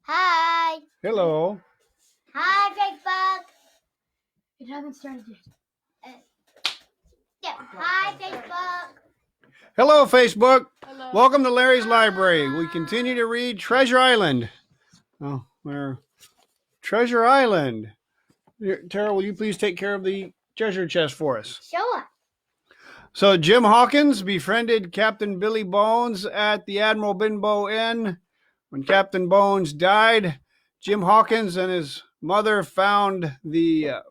Hi. Hello. Hi, Facebook. It hasn't started yet. Yeah. Hi, Facebook. Hello, Facebook. Hello. Welcome to Larry's Library. We continue to read Treasure Island. Oh, where? Treasure Island. Tara, will you please take care of the treasure chest for us? Sure. So, Jim Hawkins befriended Captain Billy Bones at the Admiral Benbow Inn. When Captain Bones died, Jim Hawkins and his mother found the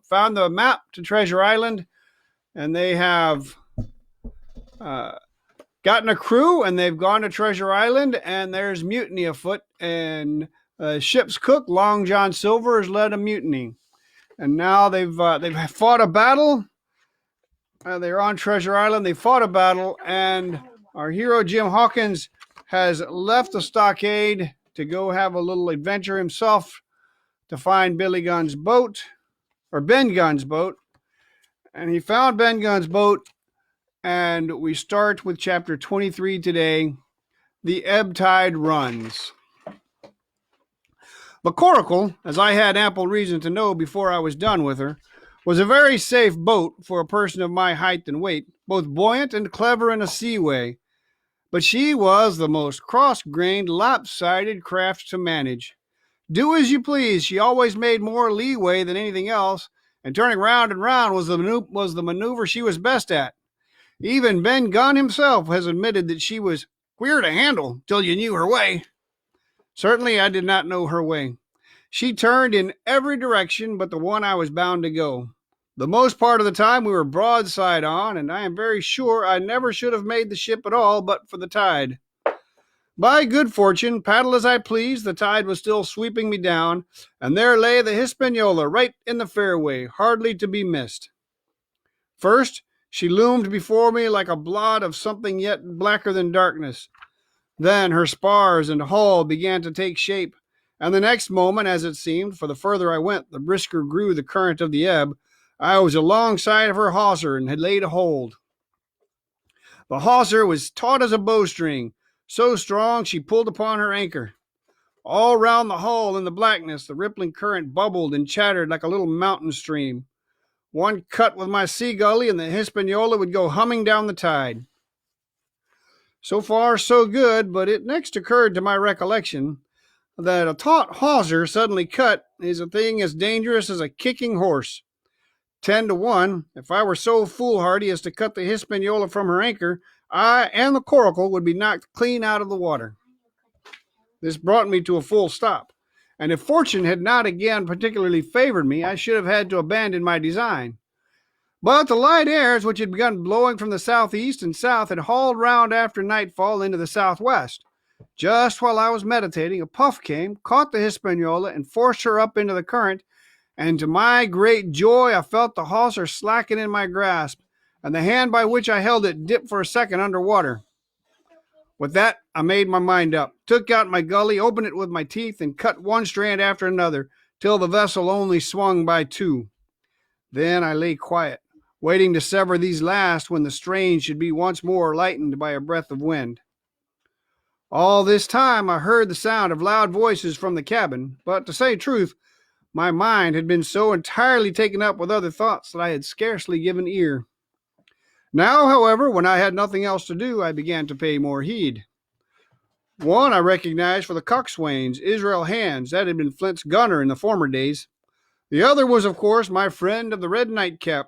map to Treasure Island, and they have gotten a crew, and they've gone to Treasure Island, and there's mutiny afoot. And ship's cook, Long John Silver, has led a mutiny, and now they've fought a battle. They're on Treasure Island. They fought a battle, and our hero Jim Hawkins has left the stockade to go have a little adventure himself to find Billy Gunn's boat, or Ben Gunn's boat. And he found Ben Gunn's boat, and we start with chapter 23 today. The Ebb Tide Runs. The Coracle, as I had ample reason to know before I was done with her, was a very safe boat for a person of my height and weight, both buoyant and clever in a seaway. But she was the most cross-grained, lopsided craft to manage. Do as you please, she always made more leeway than anything else, and turning round and round was the maneuver she was best at. Even Ben Gunn himself has admitted that she was queer to handle till you knew her way. Certainly I did not know her way. She turned in every direction but the one I was bound to go. The most part of the time we were broadside on, and I am very sure I never should have made the ship at all but for the tide. By good fortune, paddle as I pleased, the tide was still sweeping me down, and there lay the Hispaniola right in the fairway, hardly to be missed. First, she loomed before me like a blot of something yet blacker than darkness. Then her spars and hull began to take shape, and the next moment, as it seemed, for the further I went, the brisker grew the current of the ebb, I was alongside of her hawser and had laid a hold. The hawser was taut as a bowstring, so strong she pulled upon her anchor. All round the hull in the blackness, the rippling current bubbled and chattered like a little mountain stream. One cut with my sea gully and the Hispaniola would go humming down the tide. So far, so good, but it next occurred to my recollection that a taut hawser suddenly cut is a thing as dangerous as a kicking horse. 10 to 1, if I were so foolhardy as to cut the Hispaniola from her anchor, I and the Coracle would be knocked clean out of the water. This brought me to a full stop, and if fortune had not again particularly favored me, I should have had to abandon my design. But the light airs which had begun blowing from the southeast and south had hauled round after nightfall into the southwest. Just while I was meditating, a puff came, caught the Hispaniola, and forced her up into the current, and to my great joy I felt the hawser slacken in my grasp, and the hand by which I held it dip for a second under water. With that, I made my mind up, took out my gully, opened it with my teeth, and cut one strand after another, till the vessel only swung by two. Then I lay quiet, waiting to sever these last when the strain should be once more lightened by a breath of wind. All this time I heard the sound of loud voices from the cabin, but to say truth, my mind had been so entirely taken up with other thoughts that I had scarcely given ear. Now, however, when I had nothing else to do, I began to pay more heed. One I recognized for the coxswain's, Israel Hands, that had been Flint's gunner in the former days. The other was, of course, my friend of the red nightcap.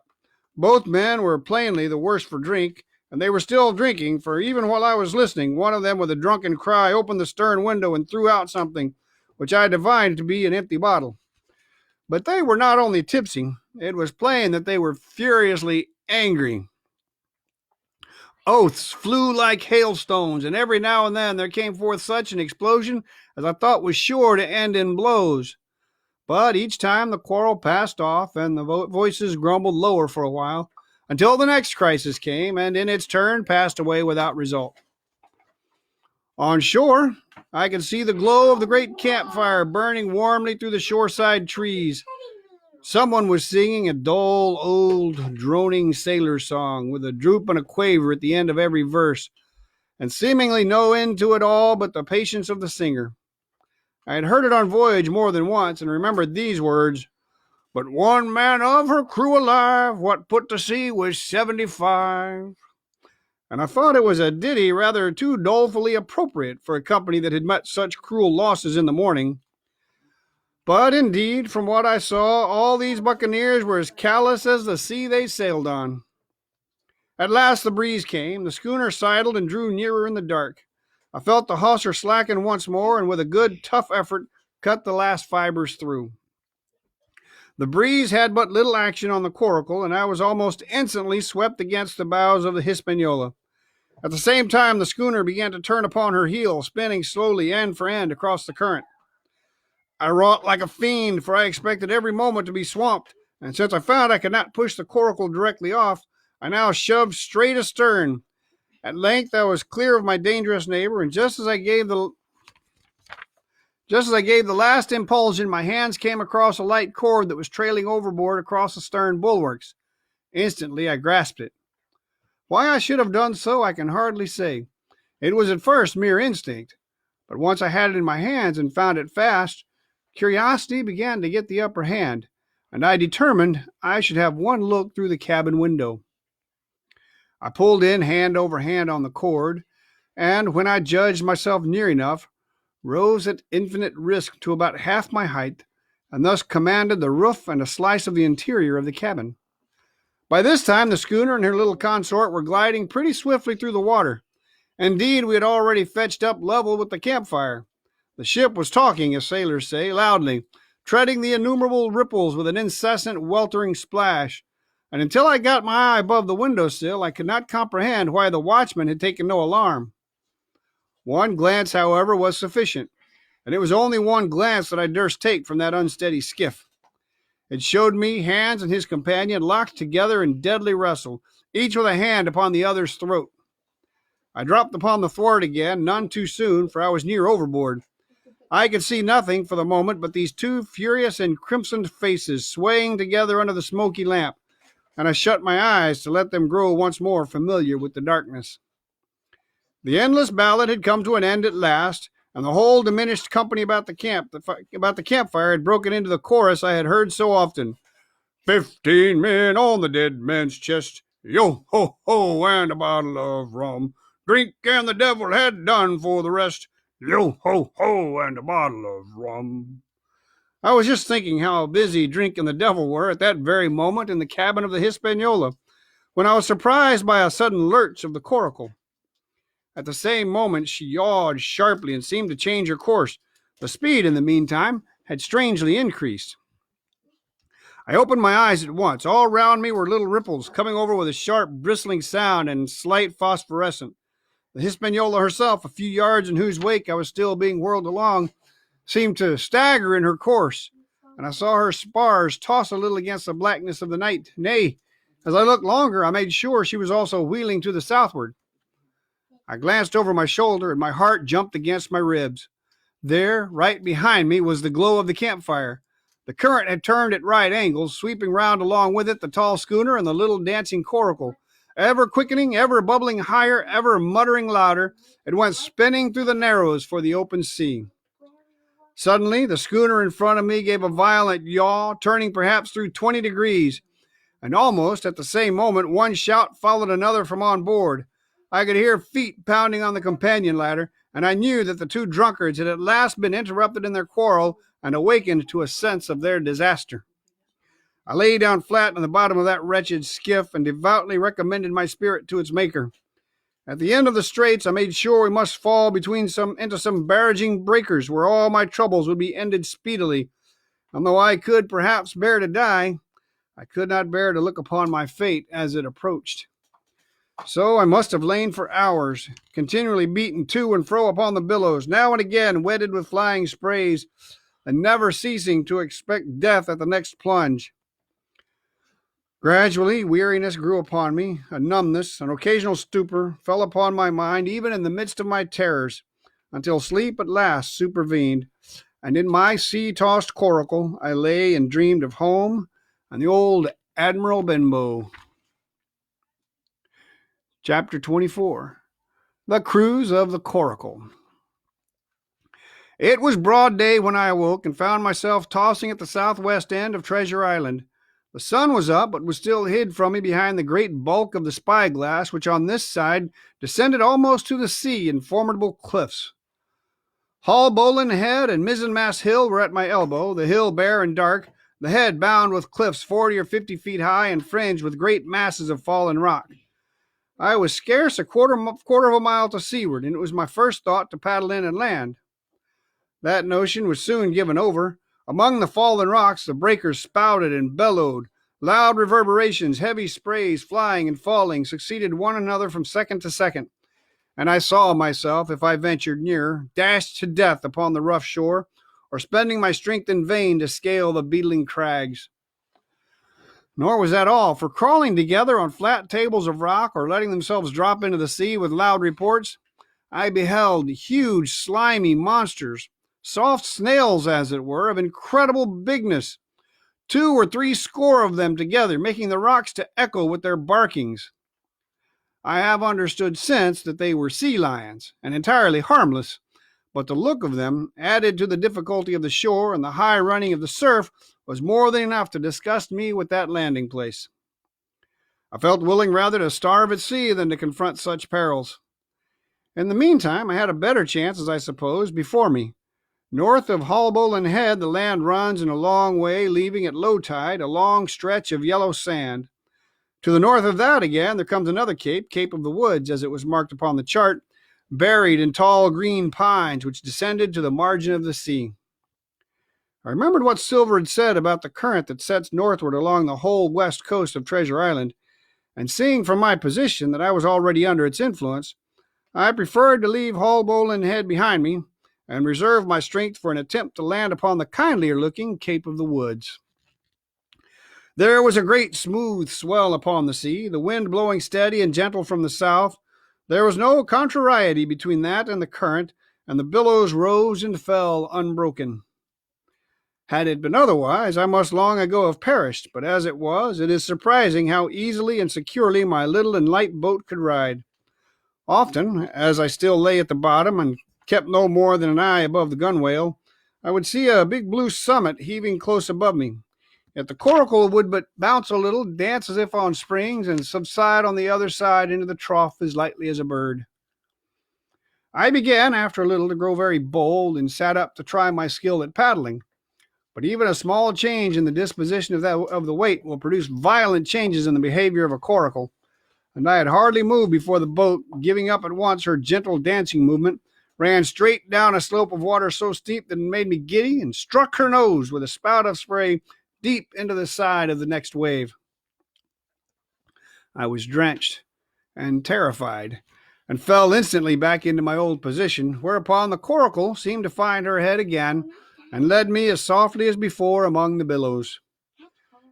Both men were plainly the worse for drink, and they were still drinking, for even while I was listening, one of them with a drunken cry opened the stern window and threw out something, which I divined to be an empty bottle. But they were not only tipsy, it was plain that they were furiously angry. Oaths flew like hailstones, and every now and then there came forth such an explosion as I thought was sure to end in blows. But each time the quarrel passed off, and the voices grumbled lower for a while, until the next crisis came, and in its turn passed away without result. On shore, I could see the glow of the great campfire burning warmly through the shoreside trees. Someone was singing a dull, old, droning sailor song, with a droop and a quaver at the end of every verse, and seemingly no end to it all but the patience of the singer. I had heard it on voyage more than once and remembered these words: "But one man of her crew alive, what put to sea was 75." And I thought it was a ditty rather too dolefully appropriate for a company that had met such cruel losses in the morning. But indeed, from what I saw, all these buccaneers were as callous as the sea they sailed on. At last the breeze came, the schooner sidled and drew nearer in the dark. I felt the hawser slacken once more, and with a good, tough effort, cut the last fibers through. The breeze had but little action on the coracle, and I was almost instantly swept against the bows of the Hispaniola. At the same time, the schooner began to turn upon her heel, spinning slowly end for end across the current. I wrought like a fiend, for I expected every moment to be swamped, and since I found I could not push the coracle directly off, I now shoved straight astern. At length I was clear of my dangerous neighbor, and just as I gave the last impulsion, my hands came across a light cord that was trailing overboard across the stern bulwarks. Instantly I grasped it. Why I should have done so I can hardly say. It was at first mere instinct, but once I had it in my hands and found it fast, curiosity began to get the upper hand, and I determined I should have one look through the cabin window. I pulled in hand over hand on the cord, and when I judged myself near enough, rose at infinite risk to about half my height, and thus commanded the roof and a slice of the interior of the cabin. By this time the schooner and her little consort were gliding pretty swiftly through the water. Indeed, we had already fetched up level with the campfire. The ship was talking, as sailors say, loudly, treading the innumerable ripples with an incessant weltering splash, and until I got my eye above the window-sill, I could not comprehend why the watchman had taken no alarm. One glance, however, was sufficient, and it was only one glance that I durst take from that unsteady skiff. It showed me Hans and his companion locked together in deadly wrestle, each with a hand upon the other's throat. I dropped upon the thwart again, none too soon, for I was near overboard. I could see nothing for the moment but these two furious and crimsoned faces swaying together under the smoky lamp, and I shut my eyes to let them grow once more familiar with the darkness. The endless ballad had come to an end at last, and the whole diminished company about the campfire had broken into the chorus I had heard so often. 15 men on the dead man's chest, yo ho ho, and a bottle of rum. Drink and the devil had done for the rest, yo ho ho, and a bottle of rum. I was just thinking how busy drink and the devil were at that very moment in the cabin of the Hispaniola, when I was surprised by a sudden lurch of the coracle. At the same moment she yawed sharply and seemed to change her course. The speed, in the meantime, had strangely increased. I opened my eyes at once. All round me were little ripples, coming over with a sharp, bristling sound and slight phosphorescent. The Hispaniola herself, a few yards in whose wake I was still being whirled along, seemed to stagger in her course, and I saw her spars toss a little against the blackness of the night. Nay, as I looked longer, I made sure she was also wheeling to the southward. I glanced over my shoulder, and my heart jumped against my ribs. There, right behind me, was the glow of the campfire. The current had turned at right angles, sweeping round along with it the tall schooner and the little dancing coracle. Ever quickening, ever bubbling higher, ever muttering louder, it went spinning through the narrows for the open sea. Suddenly, the schooner in front of me gave a violent yaw, turning perhaps through 20 degrees, and almost at the same moment one shout followed another from on board. I could hear feet pounding on the companion ladder, and I knew that the two drunkards had at last been interrupted in their quarrel and awakened to a sense of their disaster. I lay down flat on the bottom of that wretched skiff and devoutly recommended my spirit to its maker. At the end of the straits, I made sure we must fall into some barraging breakers where all my troubles would be ended speedily. And though I could perhaps bear to die, I could not bear to look upon my fate as it approached. So I must have lain for hours, continually beaten to and fro upon the billows, now and again wetted with flying sprays, and never ceasing to expect death at the next plunge. Gradually, weariness grew upon me, a numbness, an occasional stupor fell upon my mind even in the midst of my terrors, until sleep at last supervened, and in my sea-tossed coracle I lay and dreamed of home and the old Admiral Benbow. Chapter 24. The Cruise of the Coracle. It was broad day when I awoke and found myself tossing at the southwest end of Treasure Island. The sun was up, but was still hid from me behind the great bulk of the spyglass, which on this side descended almost to the sea in formidable cliffs. Haulbowline Head and Mizzenmast Hill were at my elbow, the hill bare and dark, the head bound with cliffs 40 or 50 feet high and fringed with great masses of fallen rock. I was scarce a quarter of a mile to seaward, and it was my first thought to paddle in and land. That notion was soon given over. Among the fallen rocks, the breakers spouted and bellowed. Loud reverberations, heavy sprays flying and falling, succeeded one another from second to second, and I saw myself, if I ventured nearer, dashed to death upon the rough shore, or spending my strength in vain to scale the beetling crags. Nor was that all, for crawling together on flat tables of rock or letting themselves drop into the sea with loud reports, I beheld huge slimy monsters, soft snails as it were, of incredible bigness, 2 or 3 score of them together, making the rocks to echo with their barkings. I have understood since that they were sea lions, and entirely harmless, but the look of them, added to the difficulty of the shore and the high running of the surf, was more than enough to disgust me with that landing place. I felt willing rather to starve at sea than to confront such perils. In the meantime, I had a better chance, as I suppose, before me. North of Haulbowline Head, the land runs in a long way, leaving at low tide a long stretch of yellow sand. To the north of that again, there comes another cape, Cape of the Woods, as it was marked upon the chart, buried in tall green pines, which descended to the margin of the sea. I remembered what Silver had said about the current that sets northward along the whole west coast of Treasure Island, and seeing from my position that I was already under its influence, I preferred to leave Haulbowline Head behind me, and reserve my strength for an attempt to land upon the kindlier-looking Cape of the Woods. There was a great smooth swell upon the sea, the wind blowing steady and gentle from the south. There was no contrariety between that and the current, and the billows rose and fell unbroken. Had it been otherwise, I must long ago have perished, but as it was, it is surprising how easily and securely my little and light boat could ride. Often, as I still lay at the bottom and kept no more than an eye above the gunwale, I would see a big blue summit heaving close above me. Yet the coracle would but bounce a little, dance as if on springs, and subside on the other side into the trough as lightly as a bird. I began, after a little, to grow very bold, and sat up to try my skill at paddling. But even a small change in the disposition of the weight will produce violent changes in the behavior of a coracle, and I had hardly moved before the boat, giving up at once her gentle dancing movement, ran straight down a slope of water so steep that it made me giddy, and struck her nose with a spout of spray deep into the side of the next wave. I was drenched and terrified, and fell instantly back into my old position, whereupon the coracle seemed to find her head again, and led me as softly as before among the billows.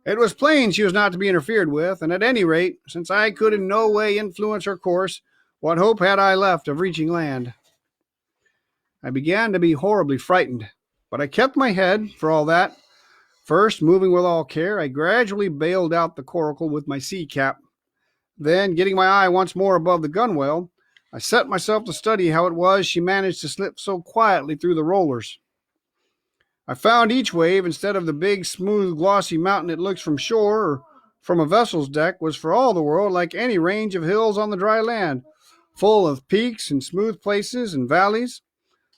It was plain she was not to be interfered with, and at any rate, since I could in no way influence her course, what hope had I left of reaching land? I began to be horribly frightened, but I kept my head for all that. First, moving with all care, I gradually bailed out the coracle with my sea cap. Then, getting my eye once more above the gunwale, I set myself to study how it was she managed to slip so quietly through the rollers. I found each wave, instead of the big, smooth, glossy mountain it looks from shore or from a vessel's deck, was for all the world like any range of hills on the dry land, full of peaks and smooth places and valleys.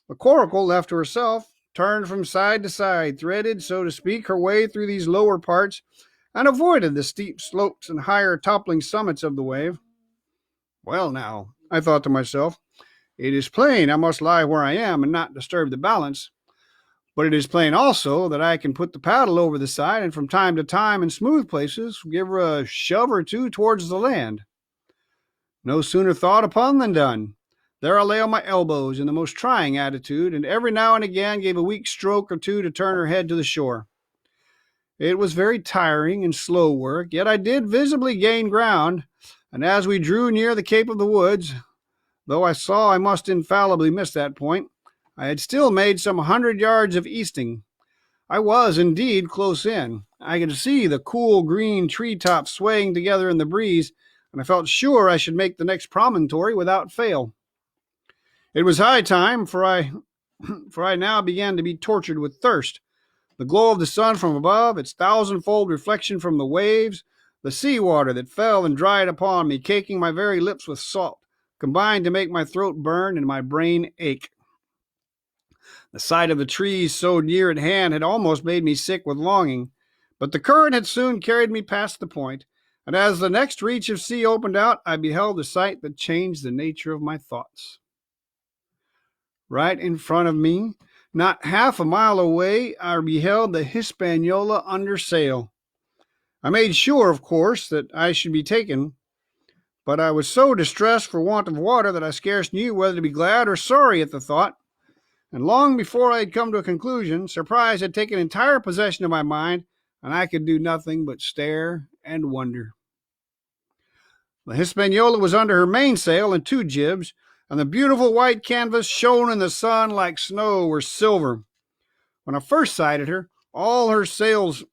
The coracle, left to herself, turned from side to side, threaded, so to speak, her way through these lower parts, and avoided the steep slopes and higher toppling summits of the wave. Well now, I thought to myself, it is plain I must lie where I am and not disturb the balance. But it is plain also that I can put the paddle over the side and from time to time in smooth places give her a shove or two towards the land. No sooner thought upon than done. There I lay on my elbows in the most trying attitude, and every now and again gave a weak stroke or two to turn her head to the shore. It was very tiring and slow work, yet I did visibly gain ground, and as we drew near the Cape of the Woods, though I saw I must infallibly miss that point, I had still made some 100 yards of easting. I was indeed close in. I could see the cool green treetops swaying together in the breeze, and I felt sure I should make the next promontory without fail. It was high time, for I for I now began to be tortured with thirst. The glow of the sun from above, its thousandfold reflection from the waves, the sea water that fell and dried upon me, caking my very lips with salt, combined to make my throat burn and my brain ache. The sight of the trees so near at hand had almost made me sick with longing, but the current had soon carried me past the point, and as the next reach of sea opened out, I beheld a sight that changed the nature of my thoughts. Right in front of me, not half a mile away, I beheld the Hispaniola under sail. I made sure, of course, that I should be taken, but I was so distressed for want of water that I scarce knew whether to be glad or sorry at the thought, and long before I had come to a conclusion, surprise had taken entire possession of my mind, and I could do nothing but stare and wonder. The Hispaniola was under her mainsail and two jibs, and the beautiful white canvas shone in the sun like snow or silver. When I first sighted her, all her sails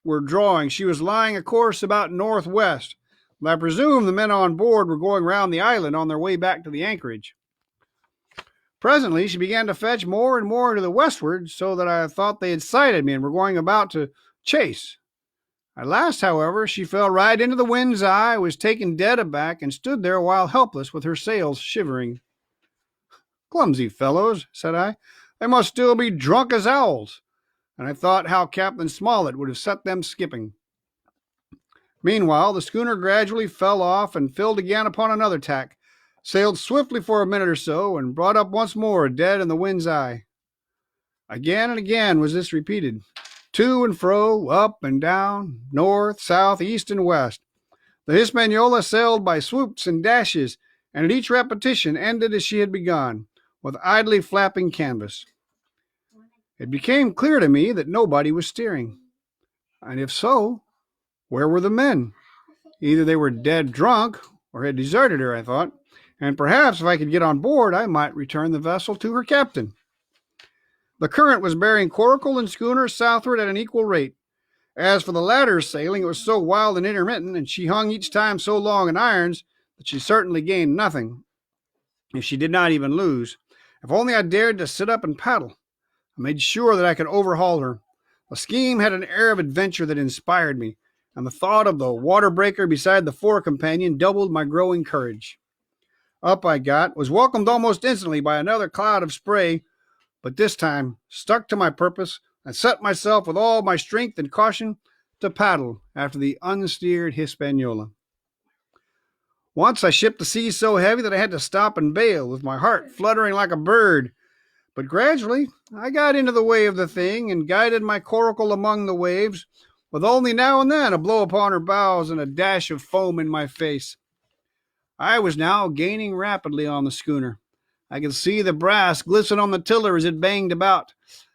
were drawing. She was lying a course about northwest, and I presume the men on board were going round the island on their way back to the anchorage. Presently she began to fetch more and more to the westward, so that I thought they had sighted me and were going about to chase. At last, however, she fell right into the wind's eye, was taken dead aback, and stood there a while helpless with her sails shivering. Clumsy fellows, said I, they must still be drunk as owls, and I thought how Captain Smollett would have set them skipping. Meanwhile, the schooner gradually fell off and filled again upon another tack, sailed swiftly for a minute or so, and brought up once more dead in the wind's eye. Again and again was this repeated, to and fro, up and down, north, south, east, and west. The Hispaniola sailed by swoops and dashes, and at each repetition ended as she had begun, with idly flapping canvas. It became clear to me that nobody was steering. And if so, where were the men? Either they were dead drunk or had deserted her, I thought, and perhaps if I could get on board, I might return the vessel to her captain. The current was bearing coracle and schooner southward at an equal rate. As for the latter's sailing, it was so wild and intermittent, and she hung each time so long in irons, that she certainly gained nothing, if she did not even lose. If only I dared to sit up and paddle. I made sure that I could overhaul her. The scheme had an air of adventure that inspired me, and the thought of the water breaker beside the fore companion doubled my growing courage. Up I got, was welcomed almost instantly by another cloud of spray, but this time stuck to my purpose and set myself with all my strength and caution to paddle after the unsteered Hispaniola. Once I shipped the sea so heavy that I had to stop and bail, with my heart fluttering like a bird. But gradually I got into the way of the thing and guided my coracle among the waves, with only now and then a blow upon her bows and a dash of foam in my face. I was now gaining rapidly on the schooner. I could see the brass glisten on the tiller as it banged about,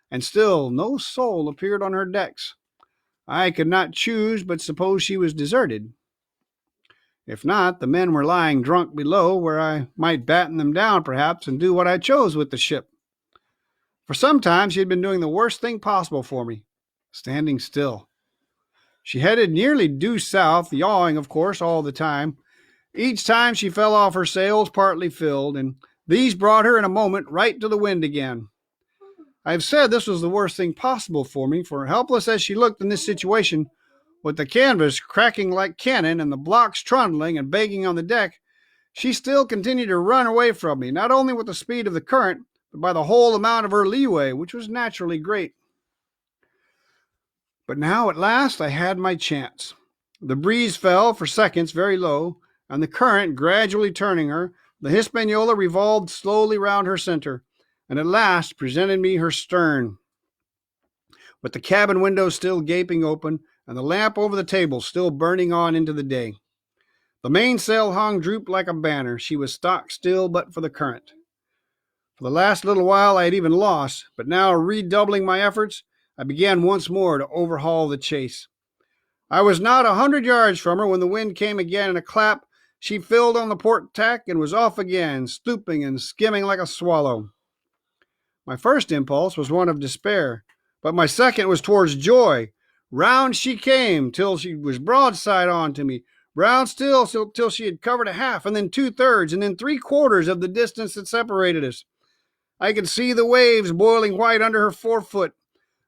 and still no soul appeared on her decks. I could not choose but suppose she was deserted. If not, the men were lying drunk below, where I might batten them down, perhaps, and do what I chose with the ship. For some time she had been doing the worst thing possible for me, standing still. She headed nearly due south, yawing, of course, all the time. Each time she fell off her sails partly filled, and these brought her in a moment right to the wind again. I have said this was the worst thing possible for me, for helpless as she looked in this situation, with the canvas cracking like cannon and the blocks trundling and banging on the deck, she still continued to run away from me, not only with the speed of the current, but by the whole amount of her leeway, which was naturally great. But now at last I had my chance. The breeze fell for seconds very low, and the current gradually turning her, the Hispaniola revolved slowly round her center, and at last presented me her stern, with the cabin window still gaping open, and the lamp over the table still burning on into the day. The mainsail hung drooped like a banner. She was stock still but for the current. For the last little while I had even lost, but now redoubling my efforts, I began once more to overhaul the chase. I was not 100 yards from her when the wind came again in a clap. She filled on the port tack and was off again, stooping and skimming like a swallow. My first impulse was one of despair, but my second was towards joy. Round she came till she was broadside on to me, round still till she had covered a half, and then 2/3, and then 3/4 of the distance that separated us. I could see the waves boiling white under her forefoot.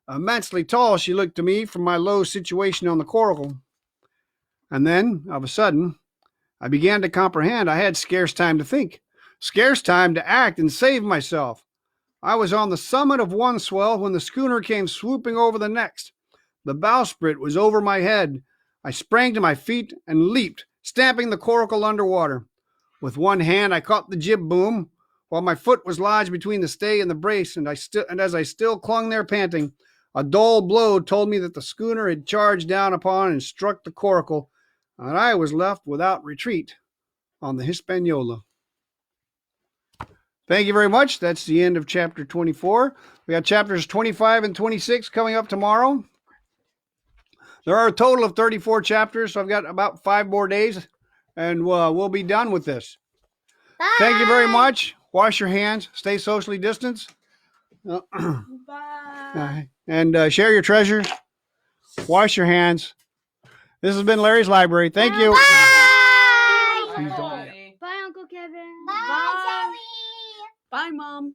Immensely tall she looked to me from my low situation on the coracle. And then, of a sudden, I began to comprehend I had scarce time to think, scarce time to act and save myself. I was on the summit of one swell when the schooner came swooping over the next. The bowsprit was over my head. I sprang to my feet and leaped, stamping the coracle underwater. With one hand I caught the jib boom, while my foot was lodged between the stay and the brace, and as I still clung there panting, a dull blow told me that the schooner had charged down upon and struck the coracle, and I was left without retreat on the Hispaniola. Thank you very much. That's the end of chapter 24. We got chapters 25 and 26 coming up tomorrow. There are a total of 34 chapters, so I've got about 5 more days, and we'll be done with this. Bye. Thank you very much. Wash your hands. Stay socially distanced. Bye. And share your treasures. Wash your hands. This has been Larry's Library. Thank you. Bye. Bye. Bye, Uncle Kevin. Bye. Bye, Sally. Bye, Mom.